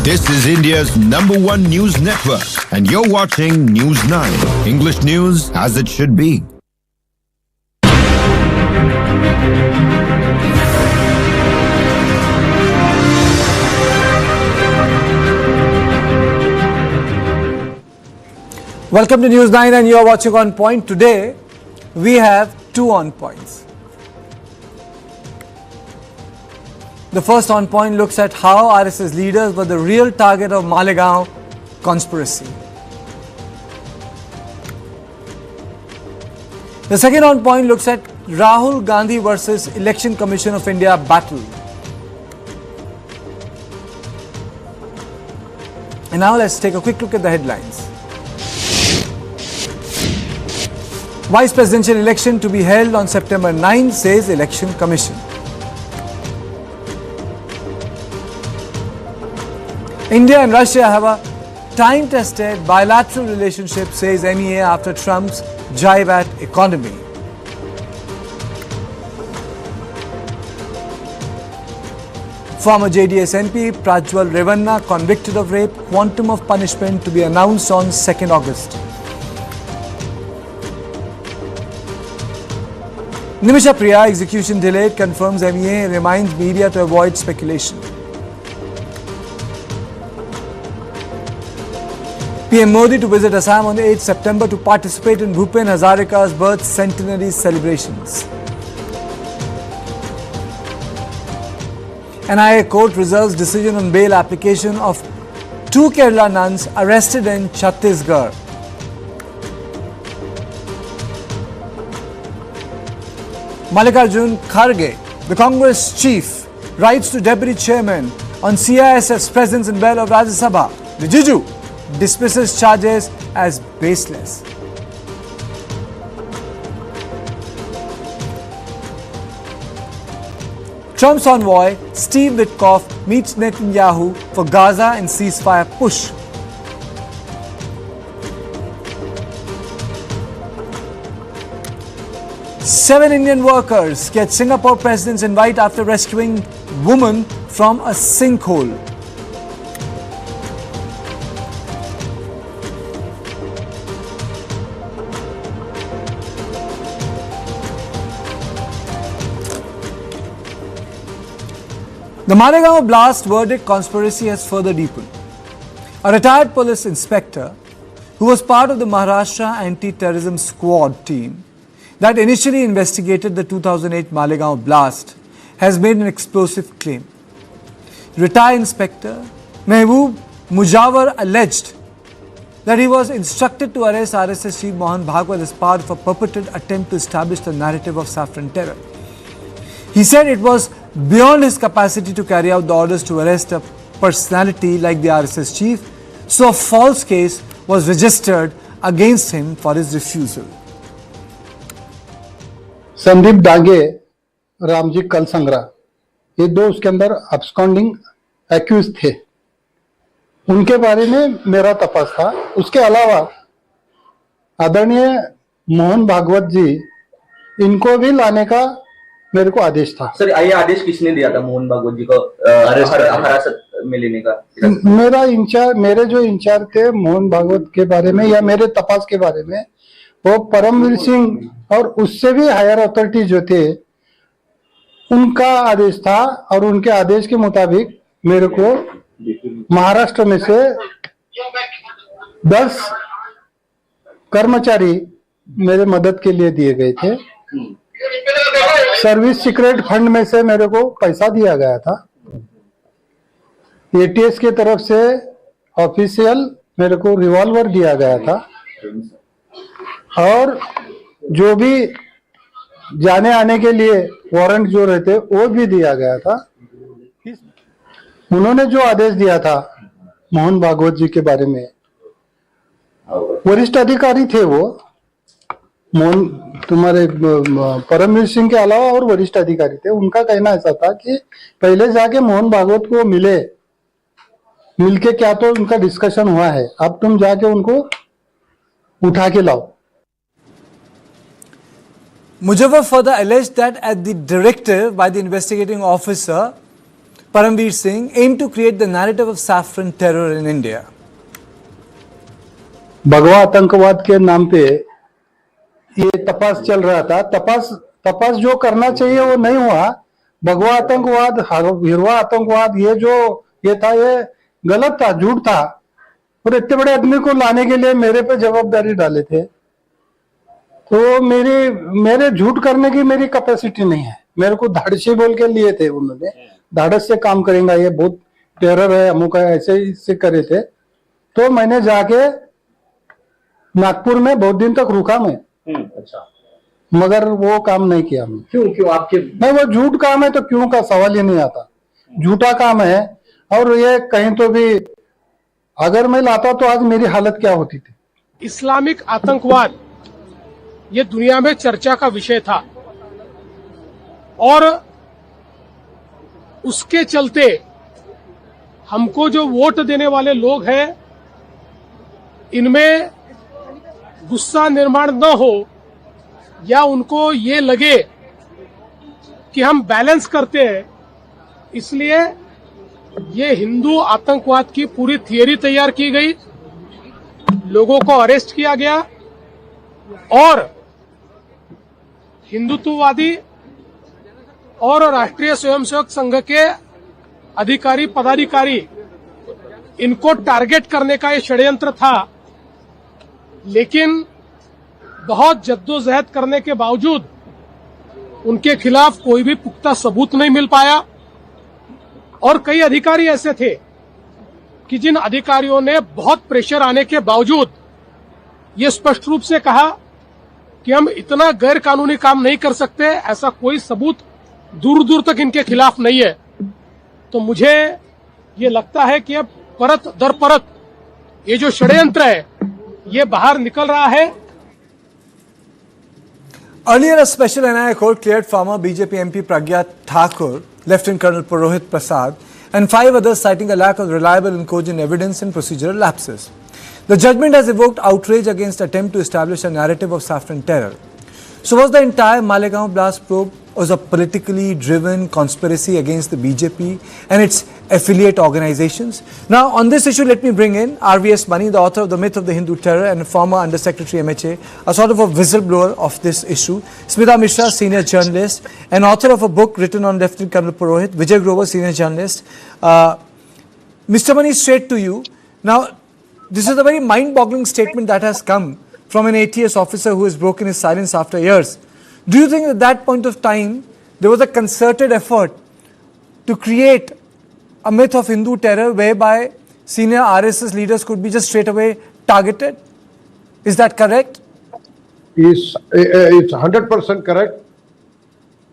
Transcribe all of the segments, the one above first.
This is India's #1 news network, and you're watching News 9. English news as it should be. Welcome to News 9 and you are watching On Point. Today we have two On Points. The first On Point looks at how RSS leaders were the real target of Malegaon conspiracy. The second On Point looks at Rahul Gandhi versus Election Commission of India battle. And now let's take a quick look at the headlines. Vice presidential election to be held on September 9, says Election Commission. India and Russia have a time-tested bilateral relationship, says MEA after Trump's jibe at economy. Former JDS MP Prajwal Revanna convicted of rape, quantum of punishment to be announced on 2nd August. Nimisha Priya execution delayed, confirms MEA, reminds media to avoid speculation. PM Modi to visit Assam on 8 September to participate in Bhupen Hazarika's birth centenary celebrations. NIA court reserves decision on bail application of 2 Kerala nuns arrested in Chhattisgarh. Mallikarjun Kharge, the Congress chief, writes to Deputy Chairman on CISF's presence in bell of Rajya Sabha. Rijiju dismisses charges as baseless. Trump's envoy Steve Witkoff meets Netanyahu for Gaza and ceasefire push. Seven Indian workers get Singapore president's invite after rescuing woman from a sinkhole. The Malegaon blast verdict conspiracy has further deepened. A retired police inspector who was part of the Maharashtra Anti-Terrorism Squad team that initially investigated the 2008 Malegaon blast has made an explosive claim. Retired Inspector Mehiboob Mujawar alleged that he was instructed to arrest RSS chief Mohan Bhagwat as part of a purported attempt to establish the narrative of saffron terror. He said it was beyond his capacity to carry out the orders to arrest a personality like the RSS chief, so a false case was registered against him for his refusal. Sandeep Dange, Ramji कलसंग्रा, ये दो उसके अंदर absconding accused थे। उनके बारे में मेरा तपास था। उसके अलावा आदरणीय मोहन भागवत जी, इनको भी लाने का मेरे को आदेश था। सर, ये आदेश किसने दिया था मोहन भागवत जी को हिरासत में लेने का? मेरे जो इंचार्ज थे मोहन भागवत के बारे में या मेरे तपास के बारे में, वो परमवीर सिंह और उससे भी हायर अथॉरिटी जो थे उनका आदेश था, और उनके आदेश के मुताबिक मेरे को महाराष्ट्र में से 10 कर्मचारी मेरे मदद के लिए दिए गए थे। सर्विस सीक्रेट फंड में से मेरे को पैसा दिया गया था। ATS की तरफ से ऑफिशियल मेरे को रिवॉल्वर दिया गया था, और जो भी जाने आने के लिए वारंट जो रहते वो भी दिया गया था। उन्होंने जो आदेश दिया था मोहन भागवत जी के बारे में, वरिष्ठ अधिकारी थे वो, मोहन तुम्हारे परमवीर सिंह के अलावा और वरिष्ठ अधिकारी थे। उनका कहना ऐसा था कि पहले जाके मोहन भागवत को मिलके क्या तो उनका डिस्कशन हुआ है, अब तुम जाके उनको उठा के लाओ। Mujawar further alleged that at the directive by the investigating officer, Paramveer Singh, aimed to create the narrative of saffron terror in India. भगवा आतंकवाद के नाम पे ये तपास चल रहा था। तपास जो करना चाहिए वो नहीं हुआ। भगवा आतंकवाद, हिरवा आतंकवाद, ये था, ये गलत था, झूठ था। और इतने बड़े आदमी को लाने के लिए मेरे पे जवाबदारी डाले थे। तो मेरे झूठ करने की मेरी कैपेसिटी नहीं है। मेरे को धाड़सी बोल के लिए थे उन्होंने, धाड़स से काम करेंगे, ये बहुत टेरर है, अमुक है, ऐसे से करे थे। तो मैंने जाके नागपुर में बहुत दिन तक रुका मैं। अच्छा। मगर वो काम नहीं किया मैं। क्यों आपके? नहीं, वो झूठ काम है तो क्यों का सवाल ही नहीं आता। झूठा काम है। और ये कहीं तो भी अगर मैं लाता तो आज मेरी हालत क्या होती थी। इस्लामिक आतंकवाद ये दुनिया में चर्चा का विषय था और उसके चलते हमको जो वोट देने वाले लोग हैं इनमें गुस्सा निर्माण न हो या उनको ये लगे कि हम बैलेंस करते हैं, इसलिए ये हिंदू आतंकवाद की पूरी थियरी तैयार की गई, लोगों को अरेस्ट किया गया और हिंदुत्ववादी और राष्ट्रीय स्वयंसेवक संघ के अधिकारी पदाधिकारी इनको टारगेट करने का ये षड्यंत्र था। लेकिन बहुत जद्दोजहद करने के बावजूद उनके खिलाफ कोई भी पुख्ता सबूत नहीं मिल पाया और कई अधिकारी ऐसे थे कि जिन अधिकारियों ने बहुत प्रेशर आने के बावजूद ये स्पष्ट रूप से कहा कि हम इतना गैर कानूनी काम नहीं कर सकते, ऐसा कोई सबूत दूर दूर तक इनके खिलाफ नहीं है। तो मुझे ये लगता है कि अब परत दर परत ये जो षड्यंत्र है ये बाहर निकल रहा है। Earlier, a special NIA court cleared former BJP MP Pragya Thakur, Lieutenant Colonel Purohit Prasad, and 5 others citing a lack of reliable and cogent evidence and procedural lapses. The judgment has evoked outrage against attempt to establish a narrative of saffron terror. So was the entire Malegaon blast probe was a politically driven conspiracy against the BJP and its affiliate organizations? Now, on this issue, let me bring in RVS Mani, the author of The Myth of the Hindu Terror and former Undersecretary MHA, a sort of a whistleblower of this issue. Smita Mishra, senior journalist and author of a book written on Lieutenant Colonel Purohit. Vijay Grover, senior journalist. Mr. Mani, straight to you. Now, this is a very mind-boggling statement that has come from an ATS officer who has broken his silence after years. Do you think at that point of time there was a concerted effort to create a myth of Hindu terror whereby senior RSS leaders could be just straight away targeted? Is that correct? It's 100% correct.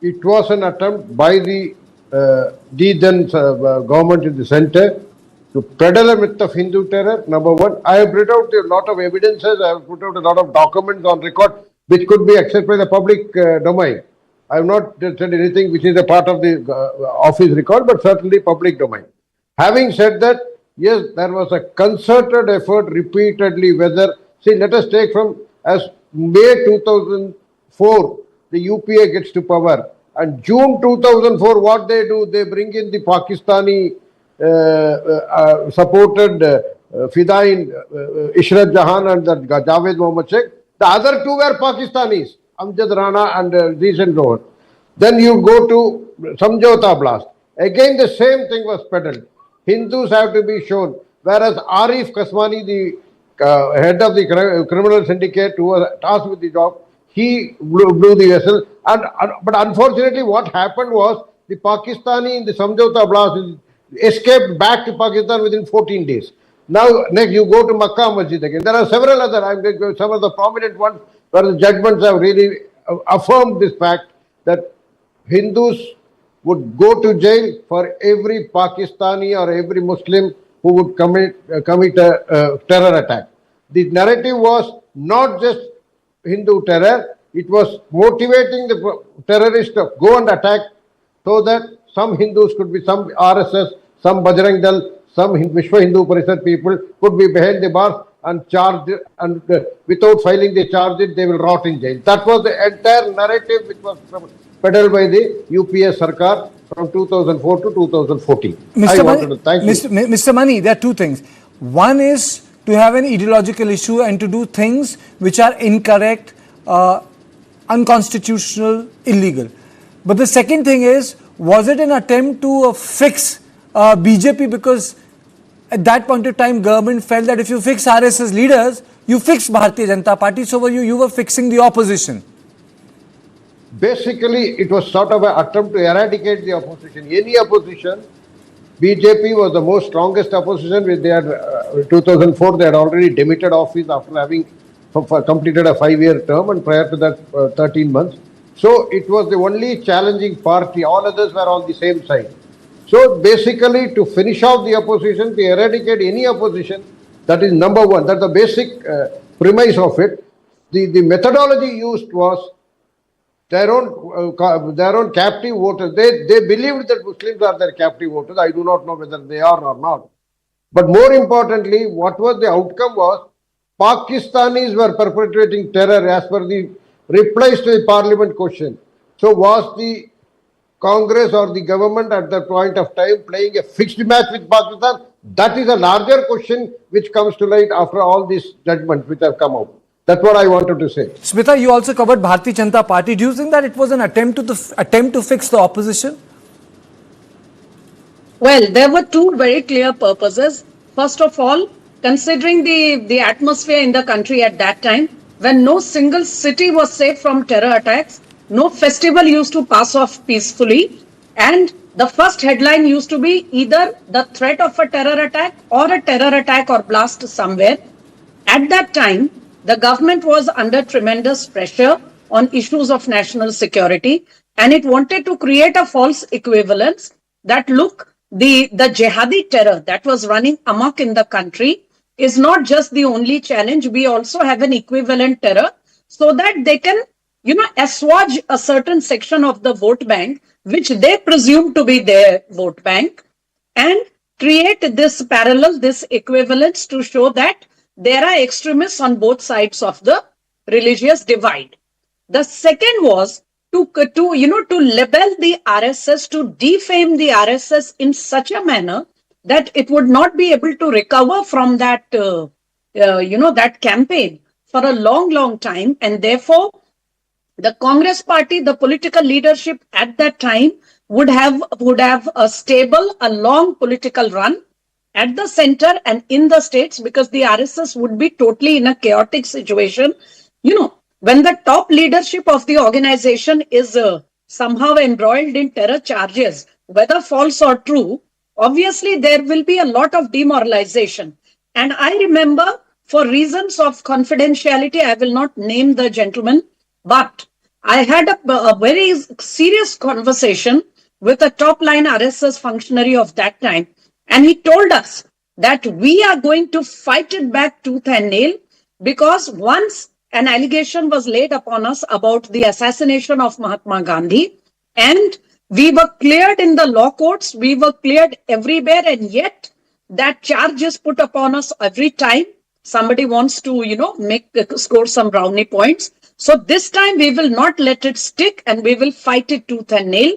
It was an attempt by the then government in the center to peddle a myth of Hindu terror, number one. I have read out a lot of evidences, I have put out a lot of documents on record which could be accessed by the public domain. I have not said anything which is a part of the office record, but certainly public domain. Having said that, yes, there was a concerted effort repeatedly, let us take from as May 2004, the UPA gets to power, and June 2004, what they do, they bring in the Pakistani supported Fidain Ishrat Jahan and the Javed Mohammad Sheikh. The other two were Pakistanis, Amjad Rana and recent Rohan. Then you go to Samjhauta blast. Again, the same thing was peddled. Hindus have to be shown. Whereas Arif Kasmani, the head of the criminal syndicate who was tasked with the job, he blew the vessel. But unfortunately, what happened was the Pakistani in the Samjhauta blast escaped back to Pakistan within 14 days. Now, next you go to Makkah Masjid again. There are several other, some of the prominent ones where the judgments have really affirmed this fact that Hindus would go to jail for every Pakistani or every Muslim who would commit a terror attack. The narrative was not just Hindu terror, it was motivating the terrorists to go and attack so that some Hindus could be, some RSS, some Bajrang Dal, some Vishwa Hindu Parishad people could be behind the bars and charged, and without filing the charges, they will rot in jail. That was the entire narrative which was peddled by the UPA Sarkar from 2004 to 2014. Thank you. Mr. Mani, there are two things. One is to have an ideological issue and to do things which are incorrect, unconstitutional, illegal. But the second thing is, was it an attempt to fix BJP, because at that point of time government felt that if you fix RSS leaders, you fix Bharatiya Janata Party, so you were fixing the opposition. Basically, it was sort of an attempt to eradicate the opposition. Any opposition, BJP was the most strongest opposition. With their 2004, they had already demitted office after having completed a 5-year term, and prior to that 13 months. So it was the only challenging party. All others were on the same side. So basically, to finish off the opposition, to eradicate any opposition, that is number one. That's the basic premise of it. The methodology used was their own captive voters. They believed that Muslims are their captive voters. I do not know whether they are or not. But more importantly, what was the outcome was Pakistanis were perpetrating terror as per the replies to the parliament question. So was the Congress or the government at that point of time playing a fixed match with Pakistan? That is a larger question which comes to light after all these judgments which have come out. That's what I wanted to say. Smita, you also covered Bharatiya Janata Party. Do you think that it was an attempt to fix the opposition? Well, there were two very clear purposes. First of all, considering the atmosphere in the country at that time, when no single city was safe from terror attacks, no festival used to pass off peacefully, and the first headline used to be either the threat of a terror attack or blast somewhere. At that time, the government was under tremendous pressure on issues of national security, and it wanted to create a false equivalence that, look, the jihadi terror that was running amok in the country is not just the only challenge. We also have an equivalent terror, so that they can, assuage a certain section of the vote bank, which they presume to be their vote bank, and create this parallel, this equivalence to show that there are extremists on both sides of the religious divide. The second was to label the RSS, to defame the RSS in such a manner that it would not be able to recover from that, that campaign for a long, long time. And therefore, the Congress party, the political leadership at that time would have a stable, a long political run at the center and in the states, because the RSS would be totally in a chaotic situation. When the top leadership of the organization is somehow embroiled in terror charges, whether false or true, obviously there will be a lot of demoralization. And I remember, for reasons of confidentiality, I will not name the gentleman, but I had a very serious conversation with a top line RSS functionary of that time. And he told us that we are going to fight it back tooth and nail, because once an allegation was laid upon us about the assassination of Mahatma Gandhi, and we were cleared in the law courts, we were cleared everywhere, and yet that charge is put upon us every time somebody wants to, score some brownie points. So this time we will not let it stick, and we will fight it tooth and nail.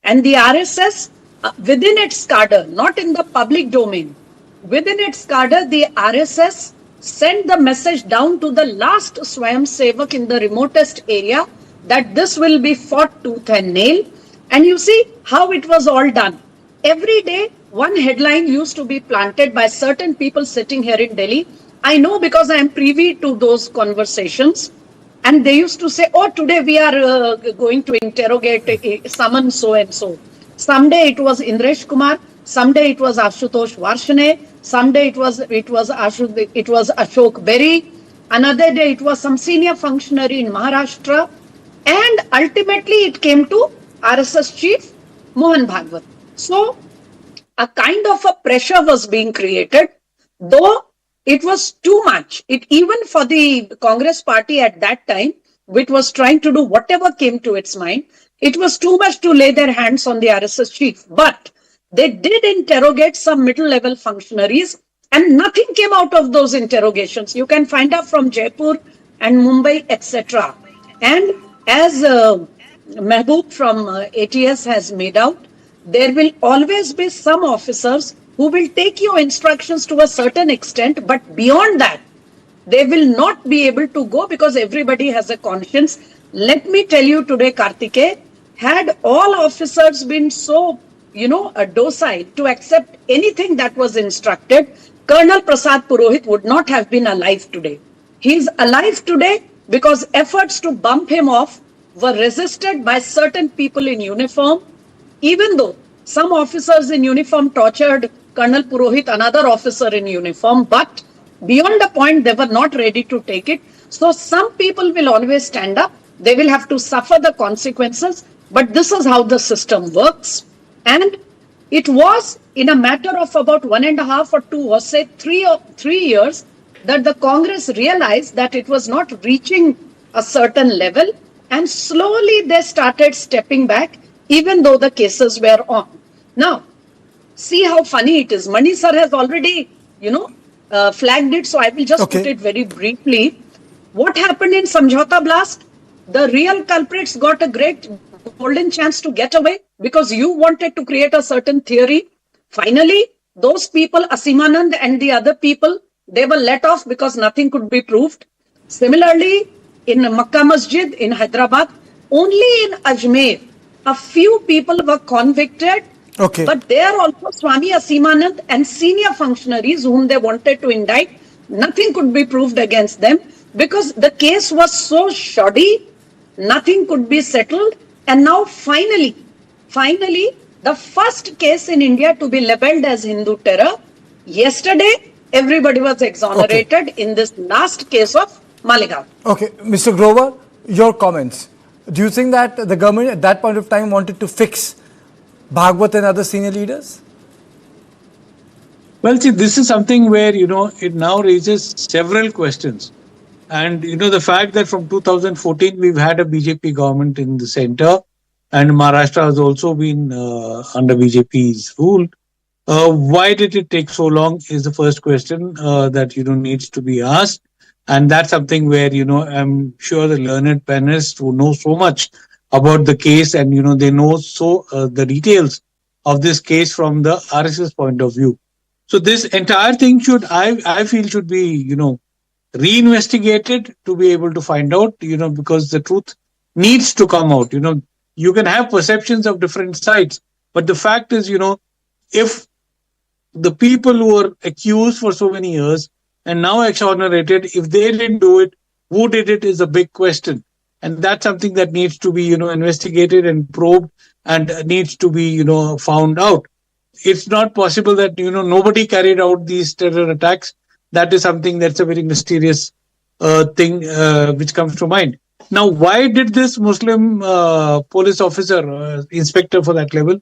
And the RSS, within its cadre, not in the public domain, within its cadre, the RSS sent the message down to the last Swayam Sevak in the remotest area that this will be fought tooth and nail. And you see how it was all done. Every day, one headline used to be planted by certain people sitting here in Delhi. I know, because I am privy to those conversations. And they used to say, oh, today we are going to interrogate summon so and so. Someday it was Indresh Kumar, someday it was Ashutosh Varshane, someday it was Ashok Berry, another day it was some senior functionary in Maharashtra, and ultimately it came to RSS chief Mohan Bhagwat. So a kind of a pressure was being created, though it was too much. Even for the Congress party at that time, which was trying to do whatever came to its mind, it was too much to lay their hands on the RSS chief. But they did interrogate some middle level functionaries, and nothing came out of those interrogations. You can find out from Jaipur and Mumbai, etc. And as Mehiboob from ATS has made out, there will always be some officers who will take your instructions to a certain extent, but beyond that, they will not be able to go because everybody has a conscience. Let me tell you today, Kartike, had all officers been so, docile to accept anything that was instructed, Colonel Prasad Purohit would not have been alive today. He is alive today because efforts to bump him off were resisted by certain people in uniform, even though some officers in uniform tortured Colonel Purohit, another officer in uniform, but beyond the point, they were not ready to take it. So some people will always stand up. They will have to suffer the consequences. But this is how the system works. And it was in a matter of about 1.5 or 2 or say 3 years that the Congress realized that it was not reaching a certain level. And slowly they started stepping back, even though the cases were on. Now, see how funny it is. Mani sir has already, flagged it, so I will just put it very briefly. What happened in Samjhauta blast? The real culprits got a great golden chance to get away because you wanted to create a certain theory. Finally, those people, Asimanand and the other people, they were let off because nothing could be proved. Similarly, in Makkah Masjid in Hyderabad, only in Ajmer, a few people were convicted. But there also Swami Asimanand and senior functionaries whom they wanted to indict, nothing could be proved against them because the case was so shoddy, nothing could be settled. And now finally, the first case in India to be labeled as Hindu terror, yesterday everybody was exonerated in this last case of Malegaon. Okay, Mr. Grover, your comments. Do you think that the government at that point of time wanted to fix Bhagwat and other senior leaders? Well, see, this is something where, it now raises several questions. And, the fact that from 2014, we've had a BJP government in the center and Maharashtra has also been under BJP's rule. Why did it take so long is the first question that, needs to be asked. And that's something where, I'm sure the learned panelists who know so much about the case and, they know the details of this case from the RSS point of view. So this entire thing I feel should be, reinvestigated to be able to find out, because the truth needs to come out. You can have perceptions of different sides, but the fact is, if the people who were accused for so many years and now exonerated, if they didn't do it, who did it is a big question. And that's something that needs to be, investigated and probed and needs to be, found out. It's not possible that, nobody carried out these terror attacks. That is something that's a very mysterious thing which comes to mind. Now, why did this Muslim police officer, inspector for that level,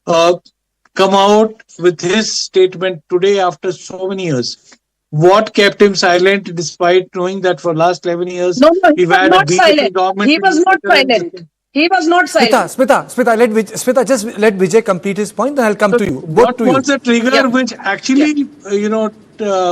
come out with his statement today after so many years? What kept him silent despite knowing that for last 11 years we've had a BJP government? He was not silent. He was not silent. Smita, just let Vijay complete his point, then I'll come to you. What was the trigger which actually,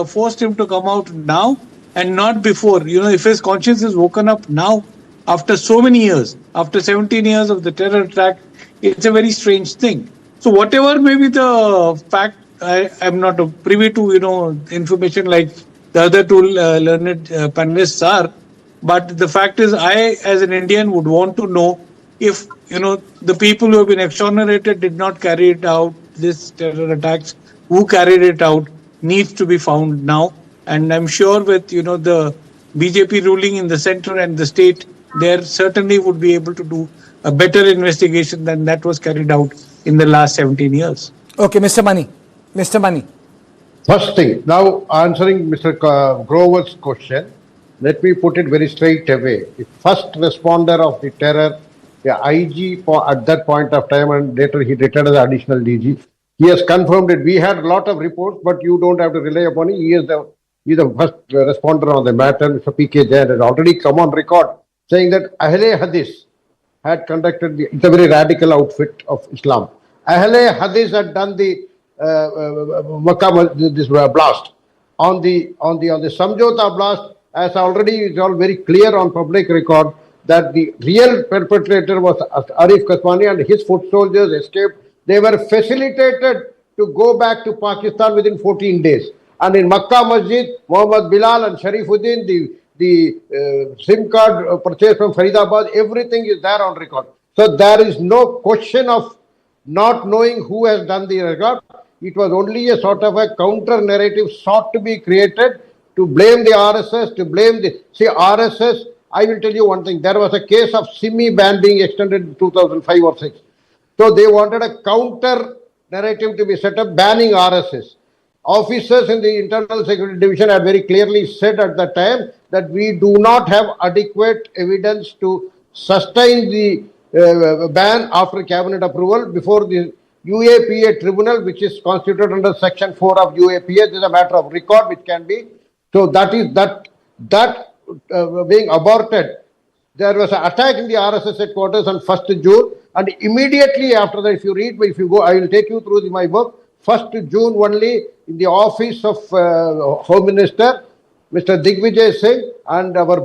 forced him to come out now and not before? If his conscience is woken up now, after so many years, after 17 years of the terror attack, it's a very strange thing. So whatever may be the fact, I'm not privy to, information like the other two learned panelists are. But the fact is, I, as an Indian, would want to know if, the people who have been exonerated did not carry it out, this terror attacks, who carried it out, needs to be found now. And I'm sure with, the BJP ruling in the center and the state, there certainly would be able to do a better investigation than that was carried out in the last 17 years. Okay, Mr. Mani. First thing, now answering Mr. Grover's question, let me put it very straight away. The first responder of the terror, the IG at that point of time, and later he retired as additional DG, he has confirmed it. We had a lot of reports, but you don't have to rely upon it. He's the first responder on the matter. Mr. P.K. Jain has already come on record saying that Ahle Hadith had conducted it's a very radical outfit of Islam. Ahle Hadith had done the this blast. On the Samjhauta blast, as already is all very clear on public record, that the real perpetrator was Arif Kaswani and his foot soldiers escaped. They were facilitated to go back to Pakistan within 14 days. And in Makkah Masjid, Muhammad Bilal and Sharifuddin, the SIM card purchase from Faridabad, everything is there on record. So there is no question of not knowing who has done the record. It was only a sort of a counter narrative sought to be created to blame the RSS, to blame the... See, RSS, I will tell you one thing. There was a case of Simi ban being extended in 2005 or 6. So they wanted a counter narrative to be set up banning RSS. Officers in the Internal Security Division had very clearly said at that time that we do not have adequate evidence to sustain the ban after cabinet approval before the UAPA tribunal, which is constituted under section 4 of UAPA. This is a matter of record which can be. So that is being aborted. There was an attack in the RSS headquarters on 1st June, and immediately after that, if you go, I will take you through my book. 1st June only, in the office of Home Minister, Mr. Digvijay Singh and our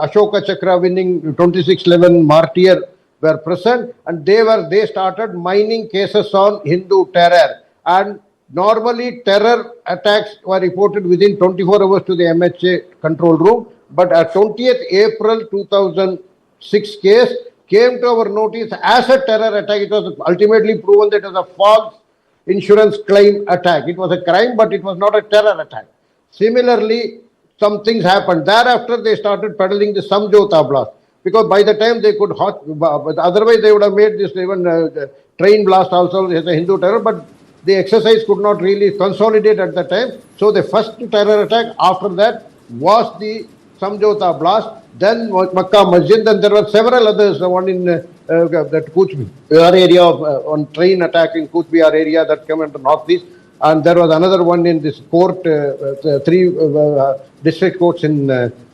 Ashoka Chakra winning 2611 martyr were present, and they started mining cases on Hindu terror. And normally terror attacks were reported within 24 hours to the MHA control room, but at 20th April 2006 case came to our notice as a terror attack. It was ultimately proven that it was a false insurance claim attack. It was a crime, but it was not a terror attack. Similarly, some things happened. Thereafter, they started peddling the Samjhauta blast, because by the time they could, otherwise they would have made this even train blast also as a Hindu terror, but the exercise could not really consolidate at that time. So the first terror attack after that was the Samjhauta blast, then Makkah Masjid, then there were several others, one in that Cooch Behar area, on train attack in Cooch Behar area that came into northeast, and there was another one in this court, three district courts in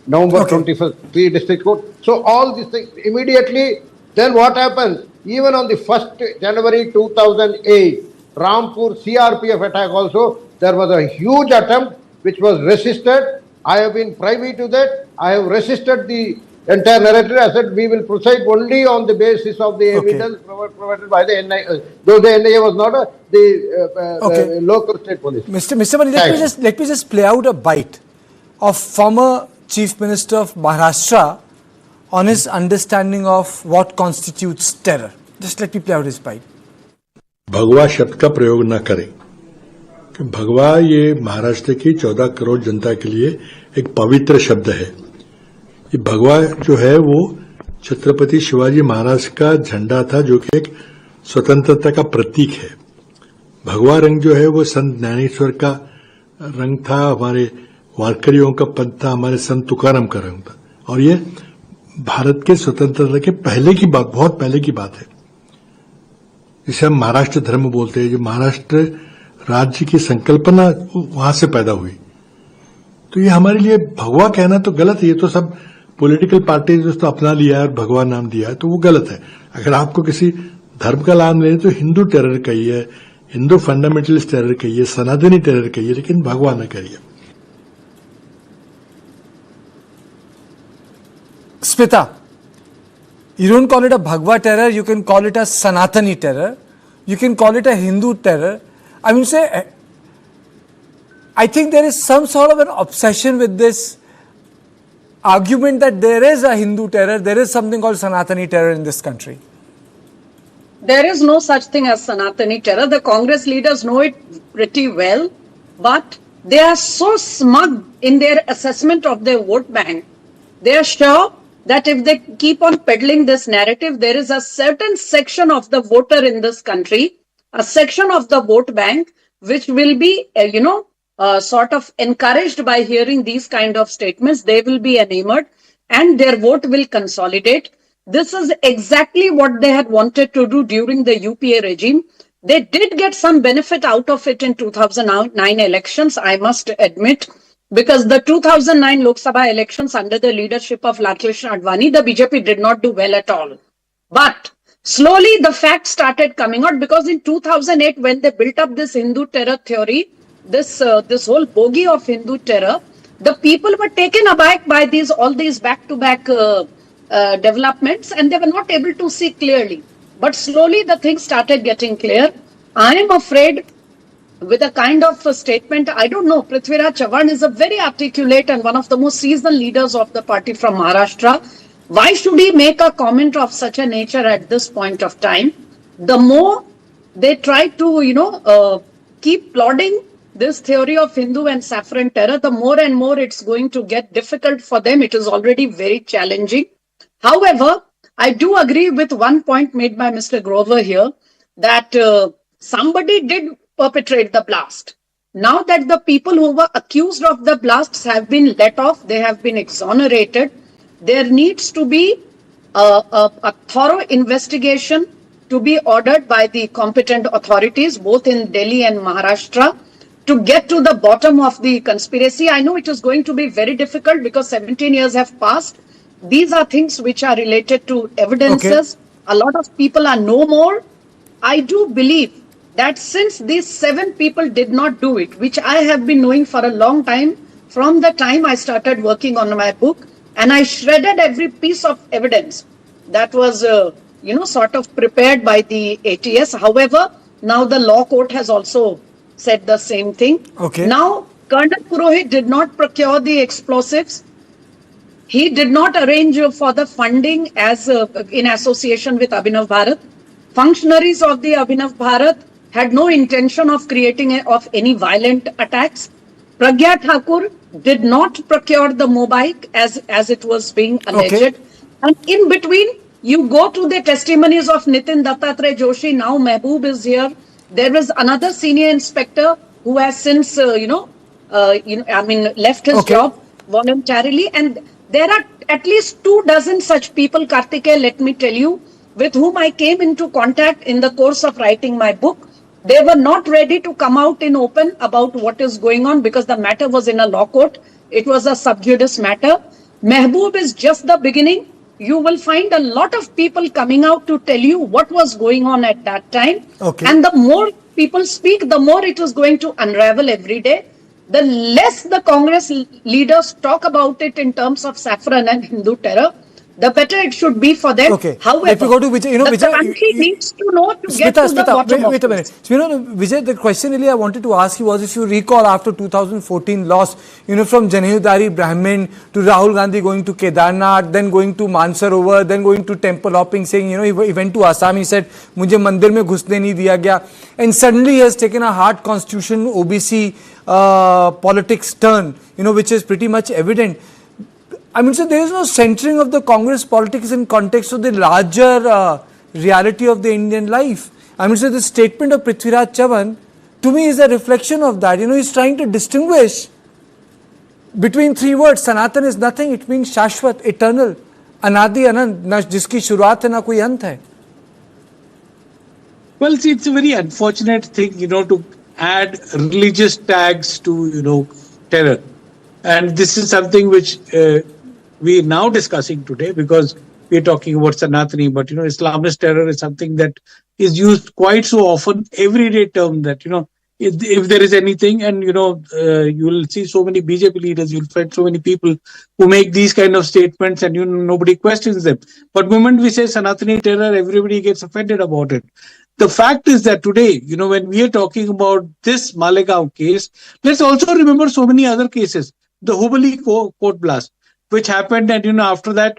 November 21st, 3 district courts. So all these things, immediately, then what happens? Even on the 1st January 2008, Rampur CRPF attack also, there was a huge attempt which was resisted. I have been privy to that. I have resisted the entire narrative. I said we will proceed only on the basis of the evidence provided by the NIA. Though the NIA was not the local state police. Mr. Mani, let me just play out a bite of former Chief Minister of Maharashtra on his understanding of what constitutes terror. Just let me play out his bite. भगवा शब्द का प्रयोग न करें, कि भगवा ये महाराष्ट्र की 14 करोड़ जनता के लिए एक पवित्र शब्द है। ये भगवा जो है वो छत्रपति शिवाजी महाराज का झंडा था, जो कि एक स्वतंत्रता का प्रतीक है। भगवा रंग जो है वो संत ज्ञानेश्वर का रंग था, हमारे वारकरियों का पंथ था, हमारे संत तुकाराम का रंग था, और ये भारत के स्वतंत्रता के पहले की बात, बहुत पहले की बात है, जिसे हम महाराष्ट्र धर्म बोलते हैं। जो महाराष्ट्र राज्य की संकल्पना वहां से पैदा हुई, तो ये हमारे लिए भगवा कहना तो गलत है। ये तो सब पॉलिटिकल पार्टी जो अपना लिया है और भगवा नाम दिया है, तो वो गलत है। अगर आपको किसी धर्म का नाम ले तो हिंदू टेरर कहिए, हिंदू फंडामेंटलिस्ट टेरर कहिए, सनातनी टेरर कहिए, लेकिन भगवा न करिए। Smita, you don't call it a Bhagwa terror, you can call it a Sanatani terror, you can call it a Hindu terror. I mean, I think there is some sort of an obsession with this argument that there is a Hindu terror, there is something called Sanatani terror in this country. There is no such thing as Sanatani terror. The Congress leaders know it pretty well, but they are so smug in their assessment of their vote bank. They are sure that if they keep on peddling this narrative, there is a certain section of the voter in this country, a section of the vote bank, which will be, sort of encouraged by hearing these kind of statements. They will be enamored and their vote will consolidate. This is exactly what they had wanted to do during the UPA regime. They did get some benefit out of it in 2009 elections, I must admit, because the 2009 Lok Sabha elections under the leadership of Lalkrishna Advani, the BJP did not do well at all. But slowly the facts started coming out, because in 2008, when they built up this Hindu terror theory, this whole bogey of Hindu terror, the people were taken aback by all these back-to-back developments, and they were not able to see clearly. But slowly the things started getting clear. I am afraid with a kind of a statement, I don't know, Prithviraj Chavan is a very articulate and one of the most seasoned leaders of the party from Maharashtra. Why should he make a comment of such a nature at this point of time? The more they try to, keep plodding this theory of Hindu and saffron terror, the more and more it's going to get difficult for them. It is already very challenging. However, I do agree with one point made by Mr. Grover here that somebody did perpetrate the blast. Now that the people who were accused of the blasts have been let off, they have been exonerated, there needs to be a thorough investigation to be ordered by the competent authorities, both in Delhi and Maharashtra, to get to the bottom of the conspiracy. I know it is going to be very difficult because 17 years have passed. These are things which are related to evidences. Okay. A lot of people are no more. I do believe that since these 7 people did not do it, which I have been knowing for a long time, from the time I started working on my book, and I shredded every piece of evidence that was, sort of prepared by the ATS. However, now the law court has also said the same thing. Okay. Now, Colonel Purohit did not procure the explosives. He did not arrange for the funding as in association with Abhinav Bharat. Functionaries of the Abhinav Bharat had no intention of creating of any violent attacks. Pragya Thakur did not procure the mobile as it was being alleged. Okay. And in between, you go to the testimonies of Nitin Dattatreya Joshi. Now Mehboob is here. There is another senior inspector who has since, left his job voluntarily. And there are at least 24 such people, Kartikeya, let me tell you, with whom I came into contact in the course of writing my book. They were not ready to come out in open about what is going on because the matter was in a law court. It was a sub judice matter. Mehboob is just the beginning. You will find a lot of people coming out to tell you what was going on at that time. Okay. And the more people speak, the more it is going to unravel every day. The less the Congress leaders talk about it in terms of saffron and Hindu terror, the better it should be for them. Okay. However, let me go to Vijay. The country needs to know to get to the bottom of it. Wait a minute. So, Vijay, the question really I wanted to ask you was, if you recall, after 2014 loss, from Janehudari Brahmin to Rahul Gandhi going to Kedarnath, then going to Mansarovar, then going to temple hopping, saying, he went to Assam, he said, "Mujhe mandir mein ghusne nahi diya gaya," and suddenly he has taken a hard constitution OBC politics turn, which is pretty much evident. So there is no centering of the Congress politics in context of the larger reality of the Indian life. So the statement of Prithviraj Chavan, to me, is a reflection of that. He's trying to distinguish between 3 words. Sanatan is nothing, it means Shashwat, eternal. Anadi Anand, na jiski shuruaat hai, na koi ant hai. Well, see, it's a very unfortunate thing, to add religious tags to, terror. And this is something which we are now discussing today because we are talking about Sanatani, but, Islamist terror is something that is used quite so often, everyday term that, if there is anything, and, you will see so many BJP leaders, you'll find so many people who make these kind of statements and, nobody questions them. But the moment we say Sanatani terror, everybody gets offended about it. The fact is that today, when we are talking about this Malegaon case, let's also remember so many other cases. The Hubballi court blast, which happened, and after that,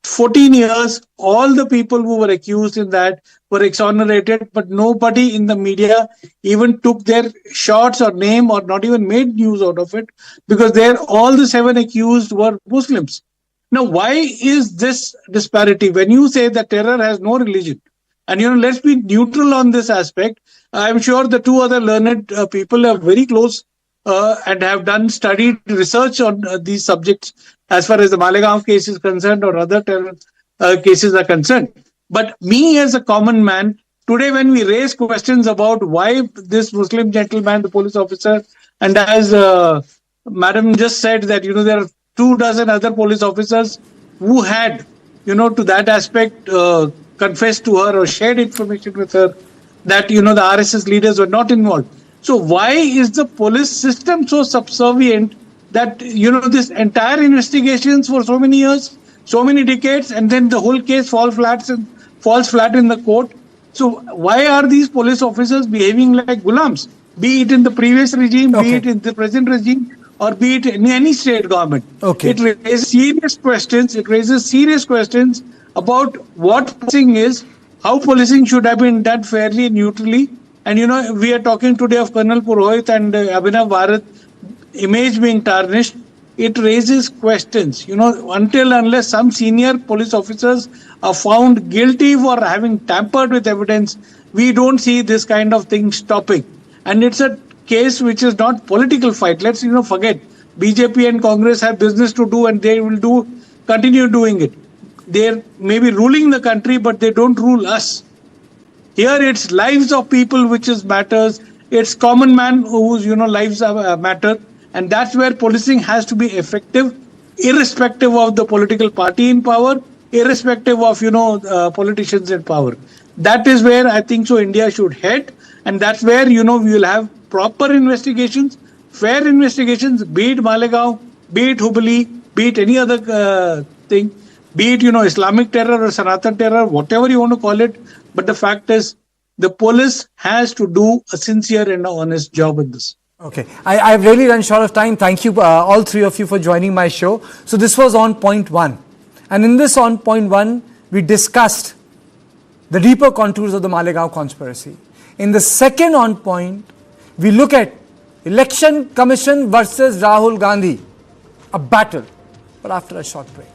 14 years, all the people who were accused in that were exonerated, but nobody in the media even took their shots or name or not even made news out of it, because all the 7 accused were Muslims. Now, why is this disparity? When you say that terror has no religion, and let's be neutral on this aspect, I'm sure the 2 other learned people are very close and have studied research on these subjects as far as the Malegaon case is concerned or other terror cases are concerned. But me as a common man, today when we raise questions about why this Muslim gentleman, the police officer, and as Madam just said that, there are 24 other police officers who had, to that aspect confessed to her or shared information with her that, the RSS leaders were not involved. So why is the police system so subservient that, this entire investigations for so many years, so many decades, and then the whole case falls flat falls flat in the court. So why are these police officers behaving like gulams? Be it in the previous regime, be it in the present regime, or be it in any state government. It raises serious questions. It raises serious questions about what policing is, how policing should have been done fairly and neutrally. And we are talking today of Colonel Purohit and Abhinav Bharat image being tarnished. It raises questions, unless some senior police officers are found guilty for having tampered with evidence, we don't see this kind of thing stopping. And it's a case which is not political fight. Let's forget BJP and Congress have business to do, and they will continue doing it. They may be ruling the country, but they don't rule us. Here it's lives of people which is matters. It's common man whose lives matter, and that's where policing has to be effective, irrespective of the political party in power, irrespective of politicians in power. That is where I think so India should head, and that's where we will have proper investigations, fair investigations, be it Malegaon, be it Hubli, be it any other thing, be it Islamic terror or Sanatan terror, whatever you want to call it. But the fact is, the police has to do a sincere and honest job in this. Okay, I've really run short of time. Thank you, all three of you, for joining my show. So this was on point one. And in this on point one, we discussed the deeper contours of the Malegaon conspiracy. In the second on point, we look at Election Commission versus Rahul Gandhi, a battle. But after a short break.